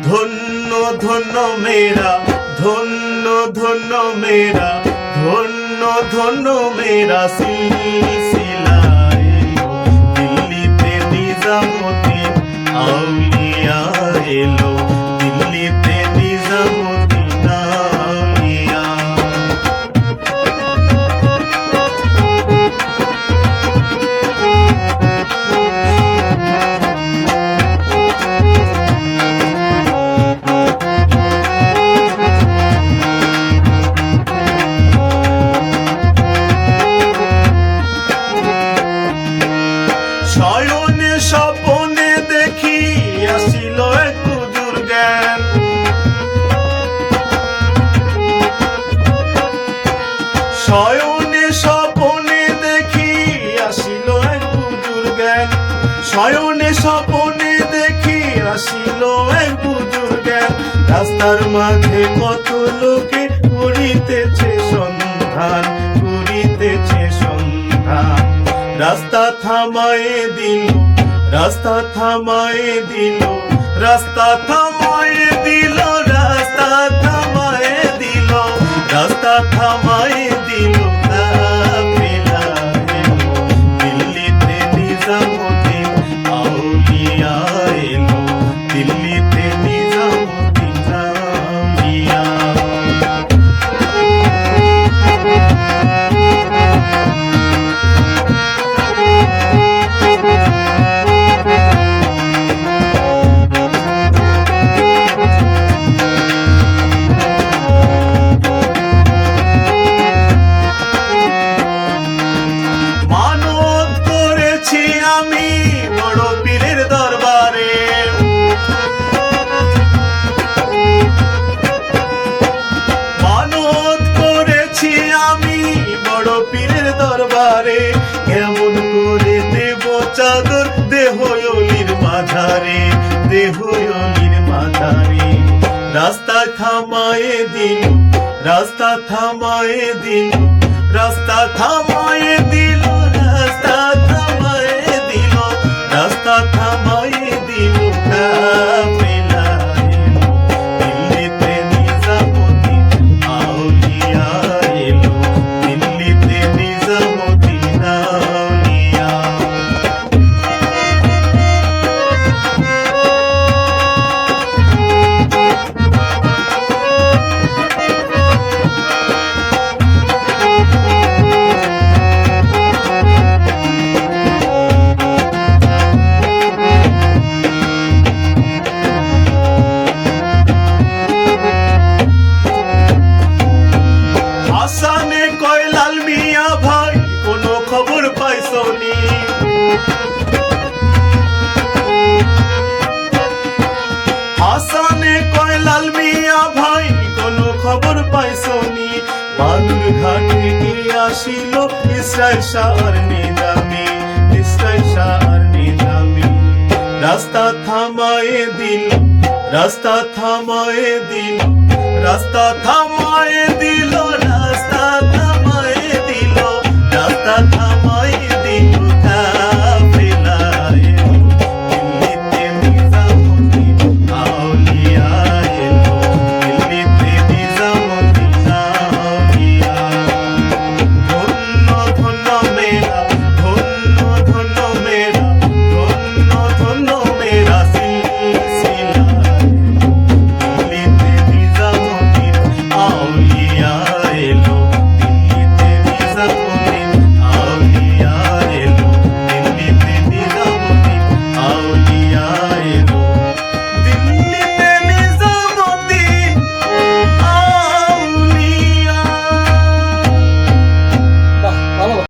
ধন্য ধন্য মেরা, ধন্য ধন্য মেরা, ধন্য ধন্য মেরা সিলসিলা এলো। দিল্লিতে নিজামুদ্দিন আউলিয়া এলো, দিল্লিতে নিজামুদ্দিন আউলিয়া। শয়নে স্বপনে দেখি আসিল এক হুজুর জ্ঞান, শয়নে স্বপনে দেখি আসিল এক হুজুর জ্ঞান, শয়নে স্বপনে দেখি আসিল এক হুজুর জ্ঞান। রাস্তার মাঝে কত লোকে করিতেছে সন্ধান, করিতেছে সন্ধান। রাস্তা থামায়ে দিল, রাস্তা থামায়ে দিল, রাস্তা থামায়ে দিল, রাস্তা থামায়ে দিল, রাস্তা থামায়ে দিল। কাফেলা এলো, দিল্লিতে নিজামুদ্দিন আউলিয়া এলো, দিল্লিতে নিজামুদ্দিন আউলিয়া। আমি বড় পীরের দরবারে, মানত করেছি আমি বড় পীরের দরবারে। কেমন করে দেব চাদর দেহ অলির মাঝারে, দেহ অলির মাঝারে। রাস্তা থামায়ে দিল, রাস্তা থামায়ে দিল, রাস্তা থামায়ে দিল, রাস্তা থামায়ে দিল, রাস্তা থামায়ে দিল। কাফেলা এলো, দিল্লিতে নিজামুদ্দিন আউলিয়া এলো, দিল্লিতে নিজামুদ্দিন আউলিয়া। হাসানে কয় লাল মিয়া ভাই কোনো খবর পাইছনি, হাসানে কয় লাল মিয়া ভাই কোনো খবর পাইছনি। বালুর ঘাটে গিয়ে আসিল ইসরাইল শাহর নিজামি, ইসরাইল শাহর নিজামি। রাস্তা থামায়ে দিল, রাস্তা থামায়ে দিল, রাস্তা থামায়ে দিল,